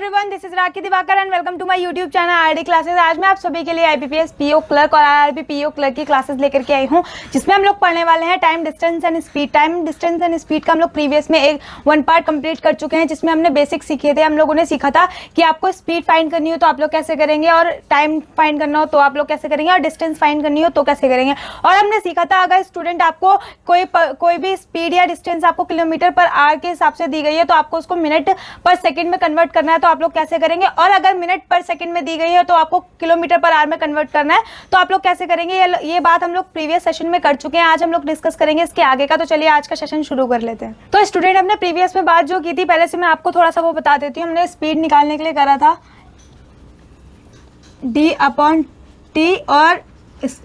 Everyone, this is Rakhi Diwakar and welcome to my YouTube channel RD classes. आज मैं आप सभी के लिए आईपीपीएस पीओ क्लर्क और आरआरबी पीओ क्लर्क की क्लासेस लेकर के आई हूं, जिसमें हम लोग पढ़ने वाले हैं time distance and speed. Time distance and speed का हम लोग प्रीवियस में एक 1 पार्ट कंप्लीट कर चुके हैं, जिसमें हमने बेसिक सीखे थे। हम लोगों ने सीखा था कि आपको स्पीड फाइंड करनी हो तो आप लोग कैसे करेंगे, और टाइम फाइंड करना हो तो आप लोग कैसे करेंगे, और डिस्टेंस फाइंड करनी हो तो कैसे करेंगे। और हमने सीखा था अगर स्टूडेंट आपको कोई भी स्पीड या डिस्टेंस आपको किलोमीटर पर आवर के हिसाब से दी गई है तो आपको उसको मिनट पर सेकंड में कन्वर्ट करना है तो आप लोग कैसे करेंगे, और अगर मिनट पर सेकंड में दी गई है तो आपको किलोमीटर पर आवर में कन्वर्ट करना है तो आप लोग कैसे करेंगे। ये बात हम लोग प्रीवियस सेशन में कर चुके हैं। आज हम लोग डिस्कस करेंगे इसके आगे का। तो चलिए आज का सेशन शुरू कर लेते हैं। तो स्टूडेंट, हमने प्रीवियस में बात जो की थी, पहले से मैं आपको थोड़ा सा वो बता देती हूँ। हमने स्पीड निकालने के लिए करा था d/t और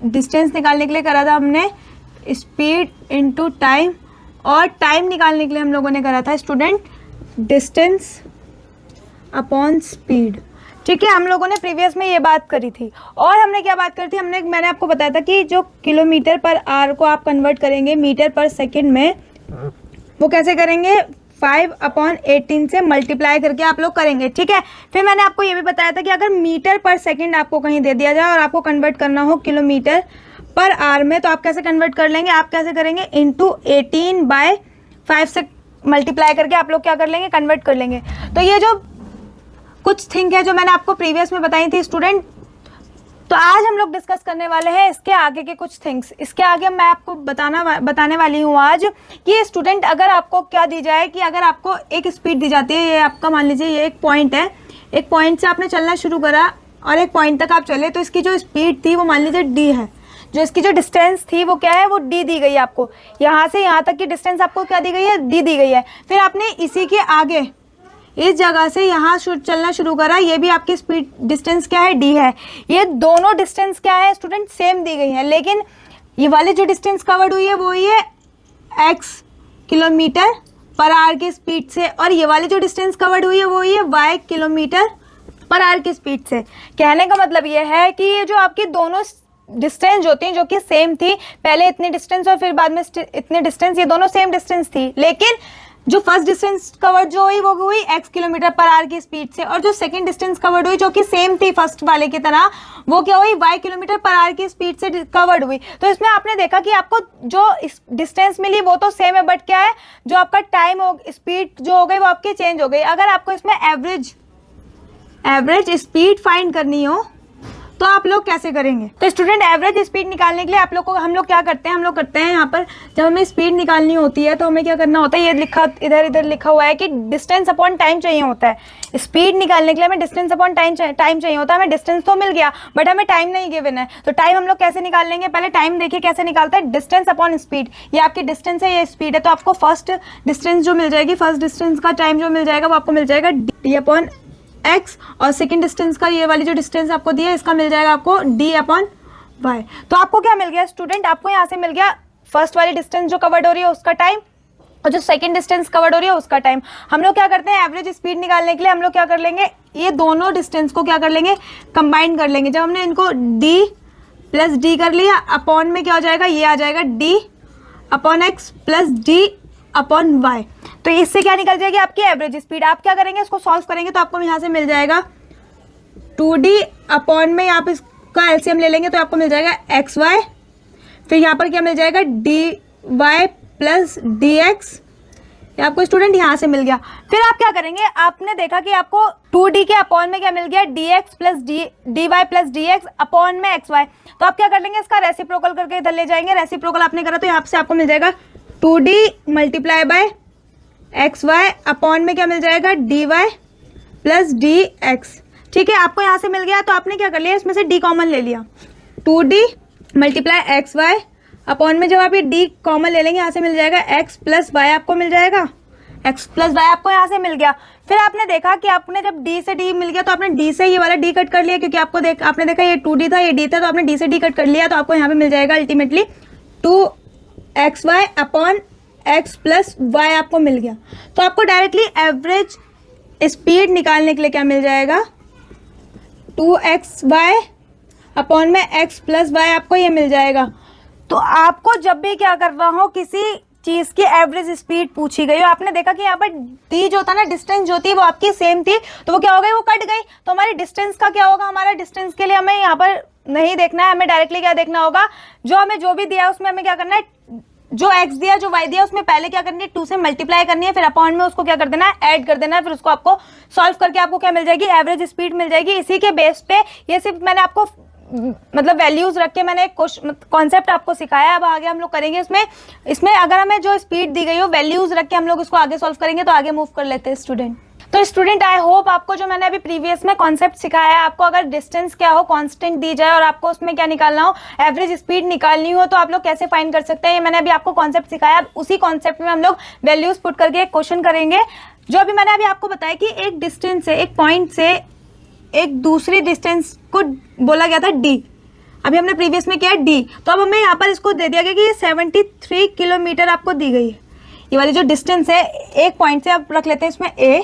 डिस्टेंस निकालने के लिए करा था हमने स्पीड इंटू टाइम, और टाइम निकालने के लिए हम लोगों ने करा था स्टूडेंट डिस्टेंस अपॉन स्पीड। ठीक है, हम लोगों ने प्रीवियस में ये बात करी थी। और हमने क्या बात करी थी, मैंने आपको बताया था कि जो किलोमीटर पर आवर को आप कन्वर्ट करेंगे मीटर पर सेकंड में, वो कैसे करेंगे, 5/18 से मल्टीप्लाई करके आप लोग करेंगे। ठीक है, फिर मैंने आपको ये भी बताया था कि अगर मीटर पर सेकंड आपको कहीं दे दिया जाए और आपको कन्वर्ट करना हो किलोमीटर पर आवर में, तो आप कैसे कन्वर्ट कर लेंगे, आप कैसे करेंगे, इंटू 18/5 से मल्टीप्लाई करके आप लोग क्या कर लेंगे, कन्वर्ट कर लेंगे। तो ये जो कुछ थिंग है जो मैंने आपको प्रीवियस में बताई थी स्टूडेंट, तो आज हम लोग डिस्कस करने वाले हैं इसके आगे के कुछ थिंग्स। इसके आगे मैं आपको बताने वाली हूँ आज कि स्टूडेंट, अगर आपको क्या दी जाए कि अगर आपको एक स्पीड दी जाती है, ये आपका मान लीजिए ये एक पॉइंट है, एक पॉइंट से आपने चलना शुरू करा और एक पॉइंट तक आप चले, तो इसकी जो स्पीड थी वो मान लीजिए d है, जो इसकी जो डिस्टेंस थी वो क्या है, वो d दी गई है आपको। यहाँ से यहाँ तक की डिस्टेंस आपको क्या दी गई है, d दी गई है। फिर आपने इसी के आगे इस जगह से यहाँ चलना शुरू करा, ये भी आपकी स्पीड डिस्टेंस क्या है, d है। ये दोनों डिस्टेंस क्या है स्टूडेंट, सेम दी गई है, लेकिन ये वाली जो डिस्टेंस कवर्ड हुई है वो हुई है x किलोमीटर पर आवर की स्पीड से, और ये वाली जो डिस्टेंस कवर्ड हुई है वो हुई है y किलोमीटर पर आवर की स्पीड से। कहने का मतलब ये है कि ये जो आपकी दोनों डिस्टेंस होती हैं जो कि सेम थी, पहले इतनी डिस्टेंस और फिर बाद में इतनी डिस्टेंस, ये दोनों सेम डिस्टेंस थी, लेकिन जो फर्स्ट डिस्टेंस कवर्ड जो हुई वो हुई x किलोमीटर पर आवर की स्पीड से, और जो सेकंड डिस्टेंस कवर्ड हुई जो कि सेम थी फर्स्ट वाले की तरह, वो क्या हुई, y किलोमीटर पर आवर की स्पीड से कवर्ड हुई। तो इसमें आपने देखा कि आपको जो डिस्टेंस मिली वो तो सेम है, बट क्या है, जो आपका टाइम हो, स्पीड जो हो गई वो आपकी चेंज हो गई। अगर आपको इसमें एवरेज स्पीड फाइंड करनी हो तो आप लोग कैसे करेंगे। तो स्टूडेंट, एवरेज स्पीड निकालने के लिए हम लोग क्या करते हैं, हम लोग करते हैं यहाँ पर जब हमें स्पीड निकालनी होती है तो हमें क्या करना होता है, ये लिखा इधर लिखा हुआ है कि डिस्टेंस अपॉन टाइम चाहिए होता है। स्पीड निकालने के लिए हमें डिस्टेंस अपॉन टाइम चाहिए होता है। हमें डिस्टेंस तो मिल गया बट हमें टाइम नहीं गिवन है, तो टाइम हम लोग कैसे निकाल लेंगे, पहले टाइम देखिए कैसे निकालता है, डिस्टेंस अपॉन स्पीड। ये आपकी डिस्टेंस है, ये स्पीड है, तो आपको फर्स्ट डिस्टेंस जो मिल जाएगी, फर्स्ट डिस्टेंस का टाइम जो मिल जाएगा वो आपको मिल जाएगा d अपॉन x, और सेकंड डिस्टेंस का ये वाली जो डिस्टेंस आपको दी है इसका मिल जाएगा आपको d अपॉन y। तो आपको क्या मिल गया स्टूडेंट, आपको यहाँ से मिल गया फर्स्ट वाली डिस्टेंस जो कवर्ड हो रही है उसका टाइम, और जो सेकंड डिस्टेंस कवर्ड हो रही है उसका टाइम। हम लोग क्या करते हैं, एवरेज स्पीड निकालने के लिए हम लोग क्या कर लेंगे, ये दोनों डिस्टेंस को क्या कर लेंगे, कंबाइन कर लेंगे। जब हमने इनको d प्लस d कर लिया, अपॉन में क्या हो जाएगा, ये आ जाएगा d upon x plus d upon y। तो इससे क्या निकल जाएगी, आपकी एवरेज स्पीड। आप क्या करेंगे, इसको सॉल्व करेंगे तो आपको यहाँ से मिल जाएगा 2d अपॉन में, आप इसका एलसीएम ले लेंगे तो आपको मिल जाएगा xy, फिर यहाँ पर क्या मिल जाएगा dy प्लस dx, आपको स्टूडेंट यहाँ से मिल गया। फिर आप क्या करेंगे, आपने देखा कि आपको 2d के अपॉन में क्या मिल गया, dx plus dy plus dx upon में xy। तो आप क्या कर लेंगे, इसका रेसिप्रोकल करके इधर ले जाएंगे। रेसिप्रोकल आपने करा तो यहाँ से आपको मिल जाएगा 2d multiply by xy upon में क्या मिल जाएगा, dy प्लस dx। ठीक है, आपको यहाँ से मिल गया, तो आपने क्या कर लिया, इसमें से d कॉमन ले लिया, 2d मल्टीप्लाई xy अपॉन में जब आप ये d कॉमन ले लेंगे यहाँ से मिल जाएगा x प्लस y, आपको मिल जाएगा x प्लस y, आपको यहाँ से मिल गया। फिर आपने देखा कि आपने जब d से d मिल गया तो आपने d से ये वाला d कट कर लिया, क्योंकि आपने देखा ये 2d था, ये d था, तो आपने d से d कट कर लिया, तो आपको यहाँ पे मिल जाएगा ultimately 2xy upon x plus y आपको मिल गया। तो आपको डायरेक्टली एवरेज स्पीड निकालने के लिए क्या मिल जाएगा, 2xy अपॉन में x प्लस y, आपको ये मिल जाएगा। तो आपको जब भी क्या करना हो, किसी चीज की एवरेज स्पीड पूछी गई हो, आपने देखा कि यहाँ पर डी जो था ना, डिस्टेंस जो थी वो आपकी सेम थी, तो वो क्या हो गई, वो कट गई। तो हमारी डिस्टेंस का क्या होगा, हमारा डिस्टेंस के लिए हमें यहाँ पर नहीं देखना है, हमें डायरेक्टली क्या देखना होगा, हमें जो भी दिया है उसमें हमें क्या करना है, जो x दिया जो y दिया उसमें पहले क्या करनी है, 2 से मल्टीप्लाई करनी है, फिर अपॉन में उसको क्या कर देना है, ऐड कर देना है, फिर उसको आपको सॉल्व करके आपको क्या मिल जाएगी, एवरेज स्पीड मिल जाएगी। इसी के बेस पे ये सिर्फ मैंने आपको मतलब वैल्यूज रख के मैंने एक कॉन्सेप्ट आपको सिखाया। अब आगे हम लोग करेंगे इसमें अगर हमें जो स्पीड दी गई हो वैल्यूज रख के हम लोग इसको आगे सॉल्व करेंगे, तो आगे मूव कर लेते हैं स्टूडेंट। तो स्टूडेंट आई होप आपको जो मैंने अभी प्रीवियस में कॉन्सेप्ट सिखाया है, आपको अगर डिस्टेंस क्या हो, कांस्टेंट दी जाए और आपको उसमें क्या निकालना हो, एवरेज स्पीड निकालनी हो, तो आप लोग कैसे फाइंड कर सकते हैं, ये मैंने अभी आपको कॉन्सेप्ट सिखाया। उसी कॉन्सेप्ट में हम लोग वैल्यूज पुट करके एक क्वेश्चन करेंगे। जो अभी मैंने अभी आपको बताया कि एक डिस्टेंस से, एक पॉइंट से एक दूसरी डिस्टेंस को बोला गया था डी, अभी हमने प्रीवियस में किया डी, तो अब हमें यहाँ पर इसको दे दिया गया कि ये 73 किलोमीटर आपको दी गई है। ये वाली जो डिस्टेंस है एक पॉइंट से, आप रख लेते हैं इसमें ए,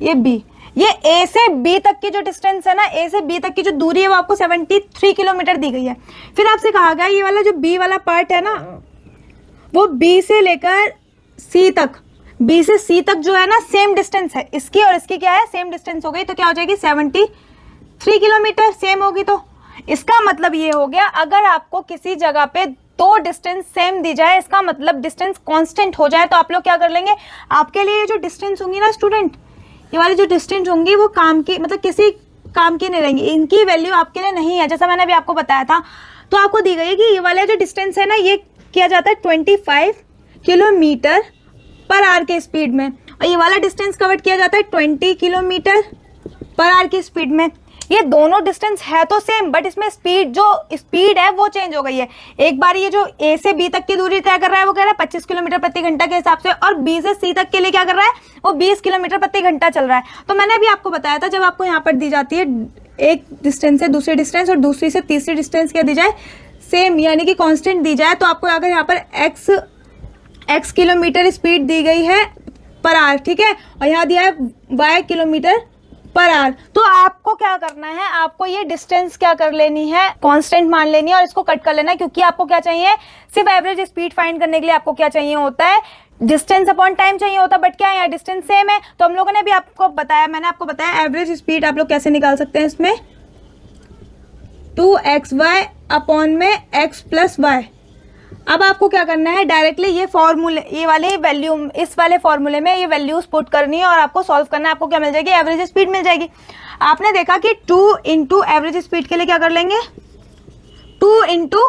ये बी, ये ए से बी तक की जो डिस्टेंस है ना, ए से बी तक की जो दूरी है वो आपको 73 किलोमीटर दी गई है। फिर आपसे कहा गया ये वाला जो बी वाला पार्ट है ना, वो बी से लेकर सी तक, बी से सी तक जो है ना सेम डिस्टेंस है, इसकी और इसकी क्या है, सेम डिस्टेंस हो गई, तो क्या हो जाएगी 73 किलोमीटर सेम होगी। तो इसका मतलब ये हो गया, अगर आपको किसी जगह पे दो डिस्टेंस सेम दी जाए, इसका मतलब डिस्टेंस कांस्टेंट हो जाए, तो आप लोग क्या कर लेंगे, आपके लिए जो डिस्टेंस होंगी ना स्टूडेंट, ये वाली जो डिस्टेंस होंगी वो काम की, मतलब किसी काम की नहीं रहेंगी, इनकी वैल्यू आपके लिए नहीं है, जैसा मैंने अभी आपको बताया था। तो आपको दी गई है कि ये वाला जो डिस्टेंस है ना, ये किया जाता है 25 किलोमीटर पर आवर के स्पीड में, और ये वाला डिस्टेंस कवर किया जाता है 20 किलोमीटर पर आवर की स्पीड में। ये दोनों डिस्टेंस है तो सेम, बट इसमें स्पीड, जो स्पीड है वो चेंज हो गई है। एक बार ये जो ए से बी तक की दूरी तय कर रहा है वो कह रहा है 25 किलोमीटर प्रति घंटा के हिसाब से, और बी से सी तक के लिए क्या कर रहा है, वो 20 किलोमीटर प्रति घंटा चल रहा है। तो मैंने अभी आपको बताया था, जब आपको यहाँ पर दी जाती है एक डिस्टेंस से दूसरी डिस्टेंस और दूसरी से तीसरी डिस्टेंस क्या दी जाए, सेम यानी कि कॉन्स्टेंट दी जाए, तो आपको अगर यहाँ पर एक्स किलोमीटर स्पीड दी गई है पर आवर, ठीक है, और यहाँ दिया है वाई किलोमीटर पर आवर, तो आपको क्या करना है, आपको ये डिस्टेंस क्या कर लेनी है, कांस्टेंट मान लेनी है और इसको कट कर लेना है, क्योंकि आपको क्या चाहिए, सिर्फ एवरेज स्पीड फाइंड करने के लिए आपको क्या चाहिए होता है, डिस्टेंस अपॉन टाइम चाहिए होता है, बट क्या है यहाँ डिस्टेंस सेम है। तो हम लोगों ने भी आपको बताया, मैंने आपको बताया एवरेज स्पीड आप लोग कैसे निकाल सकते हैं, इसमें 2xy अपॉन में x प्लस वाई। अब आपको क्या करना है, डायरेक्टली ये फॉर्मूले, ये वाले वैल्यू, इस वाले फॉर्मूले में ये वैल्यूज पुट करनी है और आपको सॉल्व करना है। आपको क्या मिल जाएगी, एवरेज स्पीड मिल जाएगी। आपने देखा कि 2 इंटू एवरेज स्पीड के लिए क्या कर लेंगे, 2 इंटू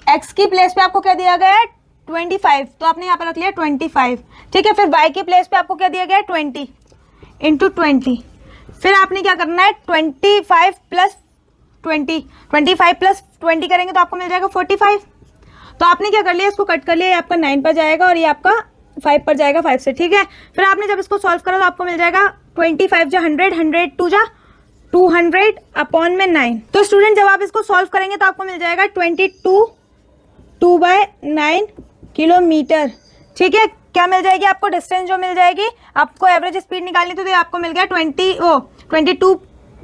एक्स की प्लेस पे आपको क्या दिया गया है 25, तो आपने यहाँ पर रख लिया 25, ठीक है। फिर y की प्लेस पे आपको क्या दिया गया है 20 इंटू 20, फिर आपने क्या करना है 25 प्लस 20, 25 प्लस 20 करेंगे तो आपको मिल जाएगा 45। तो आपने क्या कर लिया, इसको कट कर लिया, ये आपका 9 पर जाएगा और ये आपका 5 पर जाएगा 5 से, ठीक है। फिर आपने जब इसको सॉल्व करा तो आपको मिल जाएगा 25 जा 100, 100 2 जा 200 अपॉन में 9। तो स्टूडेंट जब आप इसको सॉल्व करेंगे तो आपको मिल जाएगा 2/9 किलोमीटर, ठीक है। क्या मिल जाएगी आपको, डिस्टेंस जो मिल जाएगी, आपको एवरेज स्पीड निकालनी तो आपको मिल गया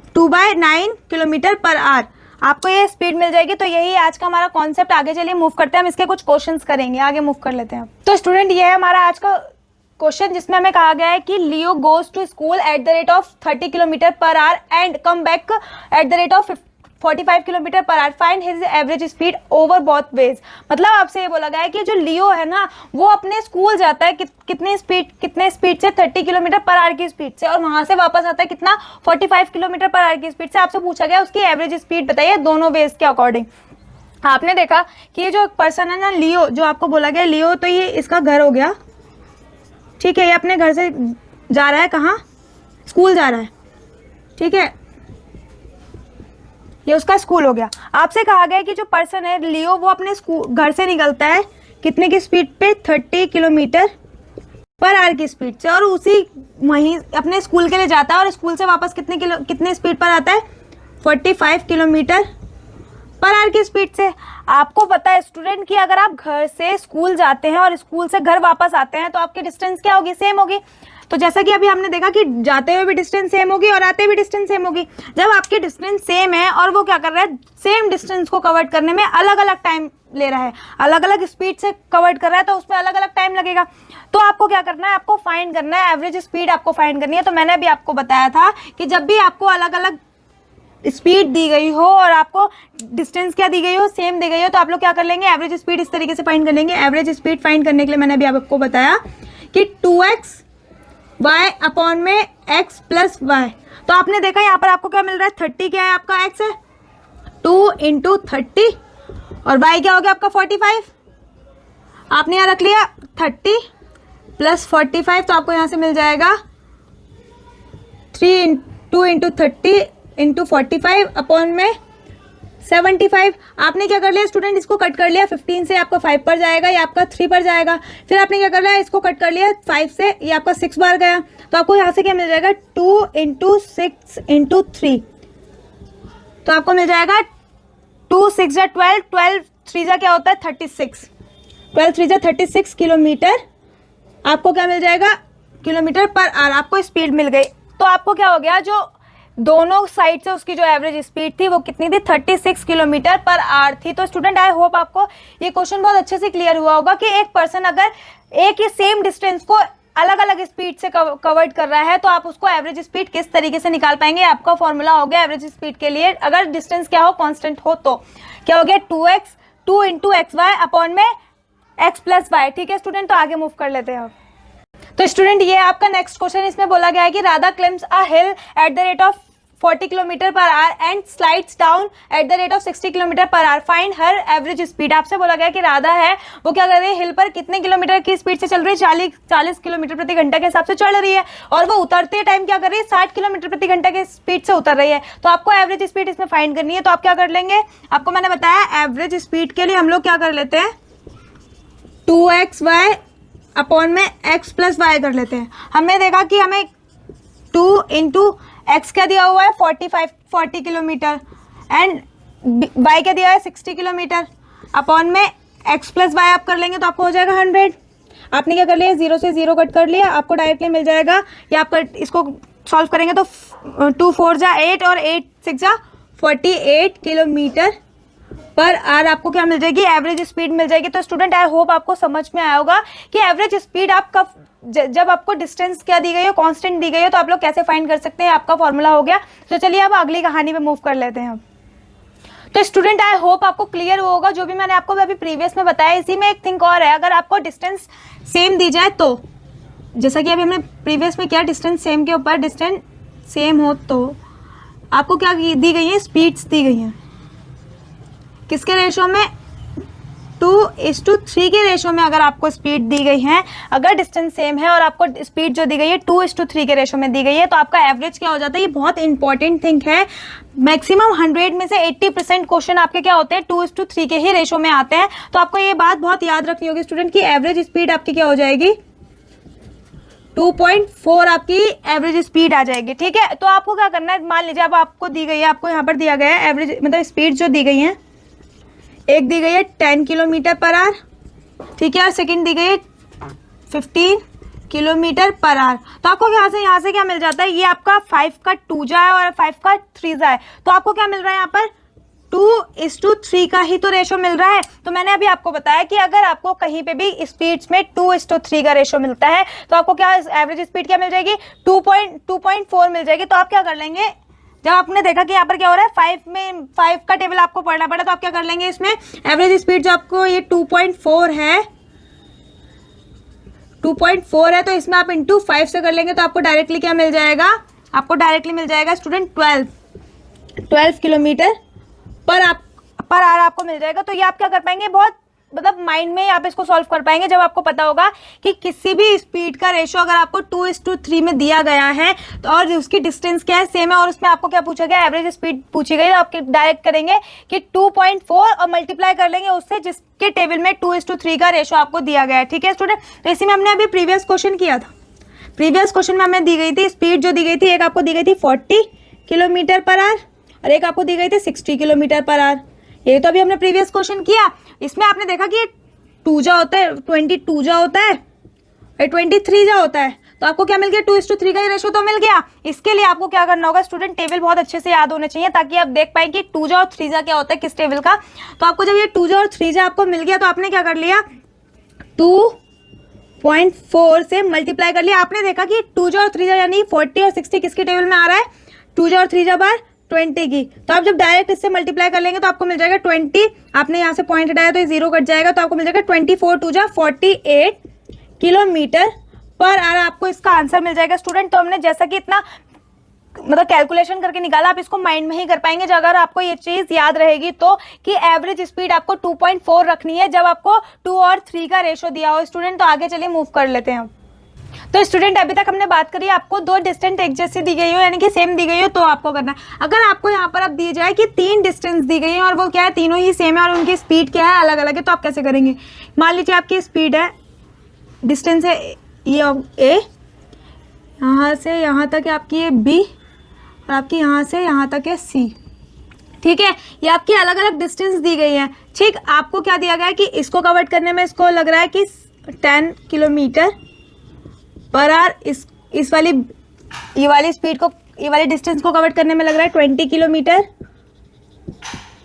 2/9 किलोमीटर पर आवर, आपको ये स्पीड मिल जाएगी। तो यही आज का हमारा कॉन्सेप्ट। आगे चलिए मूव करते हैं, हम इसके कुछ क्वेश्चंस करेंगे, आगे मूव कर लेते हैं। तो स्टूडेंट ये है हमारा आज का क्वेश्चन, जिसमें हमें कहा गया है कि Leo goes to school at the rate of 30 kilometre per hour and come back at the rate of 45 kilometre per hour, find his average speed over both ways. मतलब आपसे ये बोला गया है कि जो लियो है ना, वो अपने स्कूल जाता है कितने स्पीड से 30 किलोमीटर पर आवर की स्पीड से, और वहां से वापस आता है कितना 45 किलोमीटर पर आवर की स्पीड से। आपसे पूछा गया उसकी एवरेज स्पीड बताइए दोनों वेज के अकॉर्डिंग। आपने देखा कि ये जो पर्सन है ना लियो, जो आपको बोला गया लियो, तो ये इसका घर हो गया, ठीक है। ये अपने घर से जा रहा है, कहाँ, स्कूल जा रहा है, ठीक है, ये उसका स्कूल हो गया। आपसे कहा गया कि जो पर्सन है लियो, वो अपने घर से निकलता है कितने की स्पीड पे, 30 किलोमीटर पर आवर की स्पीड से, और उसी वहीं अपने स्कूल के लिए जाता है और स्कूल से वापस कितने स्पीड पर आता है, 45 किलोमीटर पर आवर की स्पीड से। आपको पता है स्टूडेंट कि अगर आप घर से स्कूल जाते हैं और स्कूल से घर वापस आते हैं तो आपकी डिस्टेंस क्या होगी, सेम होगी। तो जैसा कि अभी हमने देखा कि जाते हुए भी डिस्टेंस सेम होगी और आते हुए डिस्टेंस सेम होगी। जब आपकी डिस्टेंस सेम है और वो क्या कर रहा है, सेम डिस्टेंस को कवर करने में अलग अलग टाइम ले रहा है, अलग अलग स्पीड से कवर कर रहा है, तो उसमें अलग अलग टाइम लगेगा। तो आपको क्या करना है, आपको फाइंड करना है एवरेज स्पीड, आपको फाइंड करनी है। तो मैंने अभी आपको बताया था कि जब भी आपको अलग अलग स्पीड दी गई हो और आपको डिस्टेंस क्या दी गई हो, सेम दी गई हो, तो आप लोग क्या कर लेंगे, एवरेज स्पीड इस तरीके से फाइंड कर लेंगे। एवरेज स्पीड फाइंड करने के लिए मैंने अभी आपको बताया कि 2x y अपॉन में x प्लस वाई। तो आपने देखा यहाँ पर आपको क्या मिल रहा है, 30 क्या है आपका x है, 2 इंटू 30 और y क्या हो गया आपका 45। आपने यहाँ रख लिया 30 प्लस 45, तो आपको यहाँ से मिल जाएगा 2 इंटू 30 इंटू 45 अपॉन में 75। आपने क्या कर लिया स्टूडेंट, इसको कट कर लिया, 15 से आपका 5 पर जाएगा, ये आपका 3 पर जाएगा। फिर आपने क्या कर लिया, इसको कट कर लिया 5 से, ये आपका 6 बार गया। तो आपको यहाँ से क्या मिल जाएगा, 2 इंटू 6 इंटू 3, तो आपको मिल जाएगा 2 6 जा 12, 12 3 जा क्या होता है 36, 12 3 जा 36 किलोमीटर आपको क्या मिल जाएगा, किलोमीटर पर आवर आपको स्पीड मिल गई। तो आपको क्या हो गया, जो दोनों साइड से उसकी जो एवरेज स्पीड थी वो कितनी थी, 36 किलोमीटर पर आवर थी। तो स्टूडेंट आई होप आपको ये क्वेश्चन बहुत अच्छे से क्लियर हुआ होगा कि एक पर्सन अगर एक ही सेम डिस्टेंस को अलग अलग स्पीड से कवर्ड कर रहा है तो आप उसको एवरेज स्पीड किस तरीके से निकाल पाएंगे। आपका फॉर्मूला हो गया एवरेज स्पीड के लिए, अगर डिस्टेंस क्या हो, कांस्टेंट हो, तो क्या हो गया 2 इंटू एक्स वाई अपॉन में x प्लस वाई। ठीक है स्टूडेंट, तो आगे मूव कर लेते हैं। तो स्टूडेंट ये आपका नेक्स्ट क्वेश्चन, इसमें बोला गया है कि Radha claims a hill eight the rate of 40 kilometre per hour and slides down eight the rate of 60 kilometre per hour, find her average speed. आपसे बोला गया कि राधा है वो क्या कर रही है, हिल पर कितने किलोमीटर की स्पीड से चल रही है, 40 किलोमीटर प्रति घंटा के हिसाब से चल रही है, और वो उतरते टाइम क्या कर रही है, 60 किलोमीटर प्रति घंटा के स्पीड से उतर रही है। तो आपको एवरेज स्पीड इसमें फाइंड करनी है। तो आप क्या कर लेंगे, आपको मैंने बताया एवरेज स्पीड के लिए हम लोग क्या कर लेते हैं, 2xy अपॉन में x प्लस वाई कर लेते हैं। हमने देखा कि हमें 2 इंटू एक्स क्या दिया हुआ है 40 किलोमीटर एंड y क्या दिया है 60 किलोमीटर अपॉन में x प्लस वाई आप कर लेंगे तो आपको हो जाएगा 100। आपने क्या कर लिया, 0 से 0 कट कर लिया, आपको डायरेक्टली मिल जाएगा। या आप इसको सॉल्व करेंगे तो 2 4 जा 8 और 8 6 जा 48 किलोमीटर पर आवर आपको क्या मिल जाएगी, एवरेज स्पीड मिल जाएगी। तो स्टूडेंट आई होप आपको समझ में आया होगा कि एवरेज स्पीड आप कब, जब आपको डिस्टेंस क्या दी गई हो, कांस्टेंट दी गई हो, तो आप लोग कैसे फाइंड कर सकते हैं, आपका फॉर्मूला हो गया। तो चलिए अब अगली कहानी पे मूव कर लेते हैं। तो स्टूडेंट आई होप आपको क्लियर होगा जो भी मैंने आपको अभी प्रीवियस में बताया। इसी में एक थिंक और है, अगर आपको डिस्टेंस सेम दी जाए तो, जैसा कि अभी हमने प्रीवियस में किया, डिस्टेंस सेम के ऊपर डिस्टेंस सेम हो तो आपको क्या दी गई है, स्पीड्स दी गई हैं, किसके रेशो में, 2:3 के रेशो में अगर आपको स्पीड दी गई है, अगर डिस्टेंस सेम है और आपको स्पीड जो दी गई है 2:3 के रेशो में दी गई है, तो आपका एवरेज क्या हो जाता है। ये बहुत इंपॉर्टेंट थिंग है, मैक्सिमम 100 में से 80% क्वेश्चन आपके क्या होते हैं 2:3 के ही रेशो में आते हैं। तो आपको ये बात बहुत याद रखनी होगी स्टूडेंट की एवरेज स्पीड आपकी क्या हो जाएगी, 2.4 आपकी एवरेज स्पीड आ जाएगी। ठीक है, तो आपको क्या करना है, मान लीजिए अब आपको दी गई है, आपको यहाँ पर दिया गया है एवरेज मतलब स्पीड जो दी गई है, एक दी गई है 10 किलोमीटर पर आवर, ठीक है, और सेकंड दी गई है 15 किलोमीटर पर आवर। तो आपको यहाँ से क्या मिल जाता है, ये आपका 5 का 2 जा है और 5 का 3 जा है, तो आपको क्या मिल रहा है यहाँ पर 2:3 का ही तो रेशो मिल रहा है। तो मैंने अभी आपको बताया कि अगर आपको कहीं पे भी स्पीड्स में 2:3 का रेशो मिलता है तो आपको क्या एवरेज स्पीड क्या मिल जाएगी, 2.4 मिल जाएगी। तो आप क्या कर लेंगे, जब आपने देखा कि यहाँ पर क्या हो रहा है 5 का टेबल आपको पढ़ना पड़ा, तो आप क्या कर लेंगे, इसमें एवरेज स्पीड जो आपको ये 2.4 है, 2.4 है, तो इसमें आप इंटू 5 से कर लेंगे तो आपको डायरेक्टली क्या मिल जाएगा, आपको डायरेक्टली मिल जाएगा स्टूडेंट 12 किलोमीटर पर आवर आपको मिल जाएगा। तो ये आप क्या कर पाएंगे, बहुत मतलब माइंड में आप इसको सॉल्व कर पाएंगे जब आपको पता होगा कि किसी भी स्पीड का रेशो अगर आपको 2:3 में दिया गया है तो और उसकी डिस्टेंस क्या है, सेम है, और उसमें आपको क्या पूछा गया, एवरेज स्पीड पूछी गई, तो आप डायरेक्ट करेंगे कि 2.4 और मल्टीप्लाई कर लेंगे उससे जिसके टेबल में 2:3 का रेशो आपको दिया गया है। ठीक है स्टूडेंट, तो इसी में हमने अभी प्रीवियस क्वेश्चन किया था। प्रीवियस क्वेश्चन में हमें दी गई थी स्पीड, जो दी गई थी, एक आपको दी गई थी 40 किलोमीटर पर आवर और एक आपको दी गई थी 60 किलोमीटर पर आवर। ये तो अभी हमने प्रीवियस क्वेश्चन किया। इसमें आपने देखा कि 2 जा होता है, 22 जा होता है और 23 जा होता है। तो आपको क्या मिल गया, 2:3 का रेशो तो मिल गया। इसके लिए आपको क्या करना होगा स्टूडेंट, टेबल बहुत अच्छे से याद होने चाहिए ताकि आप देख पाए कि 2 और 3 क्या होता है किस टेबल का। तो आपको जब ये 2 और 3 आपको मिल गया तो आपने क्या कर लिया, 2.4 से मल्टीप्लाई कर लिया। आपने देखा कि 2 और 3 यानी 40 और 60 किसके टेबल में आ रहा है, 2 और 3 बार 20 की। तो आप जब डायरेक्ट इससे मल्टीप्लाई कर लेंगे तो आपको मिल जाएगा 20। आपने यहाँ से पॉइंट हटाया तो ये 0 कट जाएगा, तो आपको मिल जाएगा 24 2 48 किलोमीटर पर आवर। आपको इसका आंसर मिल जाएगा स्टूडेंट। तो हमने जैसा कि इतना मतलब कैलकुलेशन करके निकाला, आप इसको माइंड में ही कर पाएंगे जब अगर आपको ये चीज याद रहेगी तो, कि एवरेज स्पीड आपको 2.4 रखनी है जब आपको 2 और 3 का रेशो दिया हो स्टूडेंट। तो आगे चलिए मूव कर लेते हैं। तो स्टूडेंट अभी तक हमने बात करी, आपको 2 डिस्टेंस एक जैसी दी गई हो यानी कि सेम दी गई हो तो आपको करना है। अगर आपको यहाँ पर अब दी जाए कि 3 डिस्टेंस दी गई है और वो क्या है, तीनों ही सेम है और उनकी स्पीड क्या है, अलग अलग है, तो आप कैसे करेंगे। मान लीजिए आपकी स्पीड है, डिस्टेंस है ये ए, यहाँ से यहाँ तक है आपकी ये बी, और आपकी यहाँ से यहाँ तक है सी। ठीक है, ये आपकी अलग अलग डिस्टेंस दी गई है। ठीक, आपको क्या दिया गया है कि इसको कवर करने में इसको लग रहा है कि 10 किलोमीटर पर आवर, इस वाली ये वाली स्पीड को, ये वाली डिस्टेंस को कवर करने में लग रहा है 20 किलोमीटर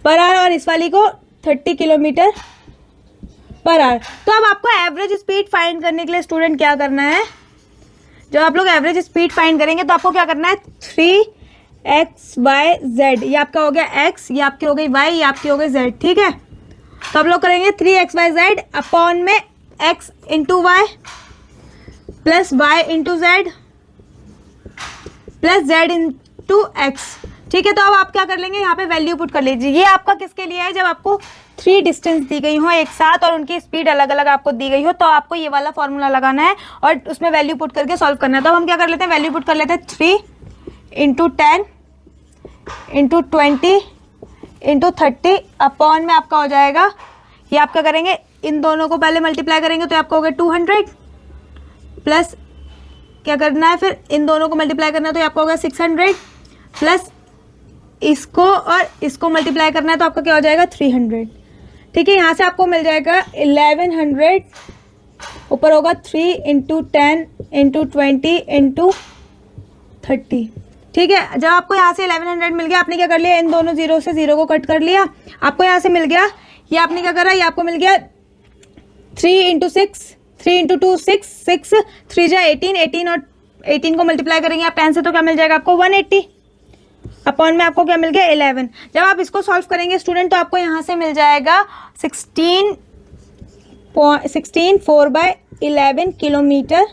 पर आवर, और इस वाली को 30 किलोमीटर पर आवर। तो अब आपको एवरेज स्पीड फाइंड करने के लिए स्टूडेंट क्या करना है, जब आप लोग एवरेज स्पीड फाइंड करेंगे तो आपको क्या करना है, 3xyz, ये आपका हो गया x, ये आपकी हो गई y, ये आपकी हो गई z। ठीक है, तो आप लोग करेंगे 3xyz अपॉन में x into y plus y into z plus z into x. ठीक है, तो अब आप क्या कर लेंगे, यहाँ पे वैल्यू पुट कर लीजिए। ये आपका किसके लिए है, जब आपको 3 डिस्टेंस दी गई हो एक साथ और उनकी स्पीड अलग अलग आपको दी गई हो तो आपको ये वाला फॉर्मूला लगाना है और उसमें वैल्यू पुट करके सॉल्व करना है। तो हम क्या कर लेते हैं, वैल्यू पुट कर लेते हैं 3 इंटू 10 इंटू 20 इंटू 30 अपॉन में आपका हो जाएगा, ये आप क्या करेंगे, इन दोनों को पहले मल्टीप्लाई करेंगे तो आपका हो गया 200 प्लस क्या करना है, फिर इन दोनों को मल्टीप्लाई करना है तो आपका होगा 600 प्लस इसको और इसको मल्टीप्लाई करना है तो आपका क्या हो जाएगा 300। ठीक है, यहाँ से आपको मिल जाएगा 1100, ऊपर होगा 3 इंटू 10 इंटू 20 इंटू 30। ठीक है, जब आपको यहाँ से 1100 मिल गया, आपने क्या कर लिया, इन दोनों 0 से 0 को कट कर लिया, आपको यहाँ से मिल गया, ये आपने क्या करा, ये आपको मिल गया 3 इंटू 6, 3 इंटू 2 6, 6 3 जा 18, 18 और 18 को मल्टीप्लाई करेंगे आप 10 से तो क्या मिल जाएगा आपको 180 अपॉन में आपको क्या मिल गया 11। जब आप इसको सॉल्व करेंगे स्टूडेंट तो आपको यहाँ से मिल जाएगा 16 4/11 किलोमीटर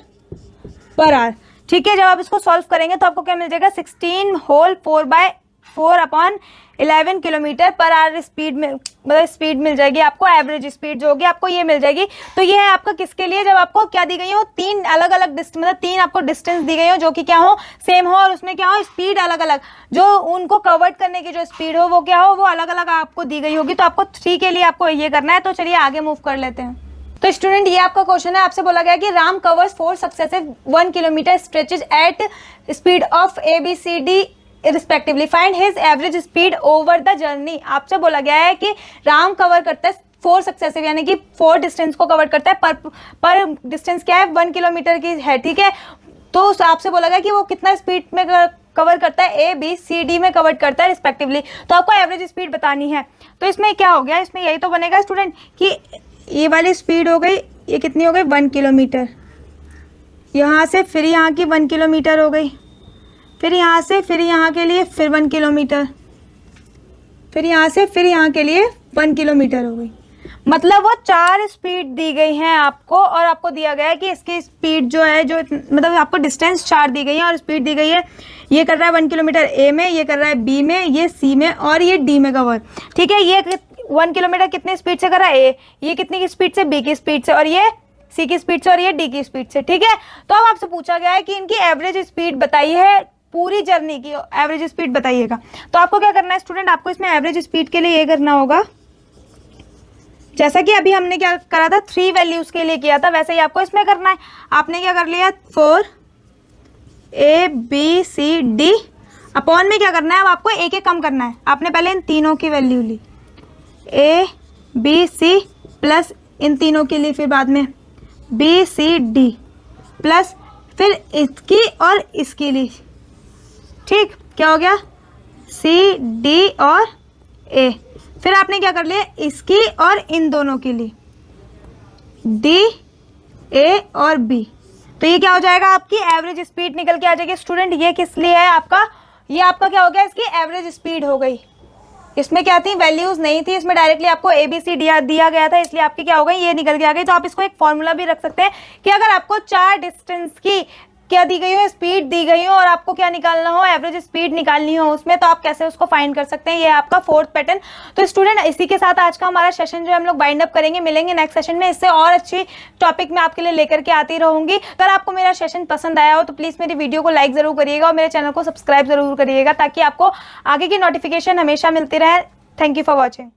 पर आवर। ठीक है, जब आप इसको सॉल्व करेंगे तो आपको क्या मिल जाएगा 16 whole 4/4 upon 11 kilometre per hour speed में, मतलब स्पीड मिल जाएगी आपको, एवरेज स्पीड जो होगी आपको ये मिल जाएगी। तो ये है आपका किसके लिए, जब आपको क्या दी गई हो, 3 अलग अलग मतलब 3 आपको डिस्टेंस दी गई हो जो कि क्या हो, सेम हो और उसमें क्या हो, स्पीड अलग अलग, जो उनको कवर करने की जो स्पीड हो वो क्या हो, वो अलग अलग आपको दी गई होगी। तो आपको 3 के लिए आपको ये करना है। तो चलिए आगे मूव कर लेते हैं। तो स्टूडेंट ये आपका क्वेश्चन है, आपसे बोला गया कि Ram covers 4 successive 1 kilometre stretches at speed of ABCD respectively, find his average speed over the journey. आपसे बोला गया है कि राम कवर करता है 4 सक्सेसिव यानी कि 4 डिस्टेंस को कवर करता है, पर डिस्टेंस क्या है 1 किलोमीटर की है। ठीक है, तो आपसे बोला गया कि वो कितना स्पीड में कवर करता है, ABCD में कवर करता है रिस्पेक्टिवली। तो आपको एवरेज स्पीड बतानी है। तो इसमें क्या हो गया, इसमें यही तो बनेगा स्टूडेंट कि ये वाली स्पीड हो गई, ये कितनी हो गई 1 किलोमीटर, यहाँ से फिर यहाँ की 1 किलोमीटर हो गई, फिर यहाँ से फिर यहाँ के लिए फिर 1 किलोमीटर, फिर यहाँ से फिर यहाँ के लिए 1 किलोमीटर हो गई। मतलब वो 4 स्पीड दी गई हैं आपको और आपको दिया गया है कि इसकी स्पीड जो है, जो मतलब आपको डिस्टेंस 4 दी गई है और स्पीड दी गई है, ये कर रहा है 1 किलोमीटर A में, ये कर रहा है B में, ये C में और ये D में कवर। ठीक है, ये 1 किलोमीटर कितनी स्पीड से कर रहा है A, ये कितनी की स्पीड से, B की स्पीड से, और ये C की स्पीड से और ये D की स्पीड से। ठीक है, तो अब आपसे पूछा गया है कि इनकी एवरेज स्पीड बताई है, पूरी जर्नी की एवरेज स्पीड बताइएगा। तो आपको क्या करना है स्टूडेंट, आपको इसमें एवरेज स्पीड के लिए ये करना होगा, जैसा कि अभी हमने क्या करा था 3 वैल्यूज के लिए किया था, वैसे ही आपको इसमें करना है। आपने क्या कर लिया 4 ABCD अपॉन में क्या करना है, अब आपको एक एक कम करना है। आपने पहले इन तीनों की वैल्यू ली, ABC प्लस इन तीनों के लिए फिर बाद में BCD प्लस फिर इसकी और इसकी ली, ठीक, क्या हो गया, सी डी और ए। फिर आपने क्या कर लिया, इसकी और इन दोनों की ली, डी ए और बी। तो ये क्या हो जाएगा, आपकी एवरेज स्पीड निकल के आ जाएगी। स्टूडेंट ये किस लिए है आपका, ये आपका क्या हो गया, इसकी एवरेज स्पीड हो गई। इसमें क्या थी, वैल्यूज नहीं थी, इसमें डायरेक्टली आपको ABC दिया गया था, इसलिए आपकी क्या हो गई, ये निकल के आ गई। तो आप इसको एक फॉर्मूला भी रख सकते हैं कि अगर आपको 4 डिस्टेंस की क्या दी गई हो, स्पीड दी गई हो, और आपको क्या निकालना हो, एवरेज स्पीड निकालनी हो उसमें, तो आप कैसे उसको फाइंड कर सकते हैं। ये आपका 4th पैटर्न। तो स्टूडेंट इसी के साथ आज का हमारा सेशन जो है हम लोग बाइंड अप करेंगे। मिलेंगे नेक्स्ट सेशन में, इससे और अच्छी टॉपिक मैं आपके लिए लेकर के आती रहूंगी। अगर आपको मेरा सेशन पसंद आया हो तो प्लीज मेरी वीडियो को लाइक जरूर करिएगा और मेरे चैनल को सब्सक्राइब जरूर करिएगा, ताकि आपको आगे की नोटिफिकेशन हमेशा मिलती रहे। Thank you for watching.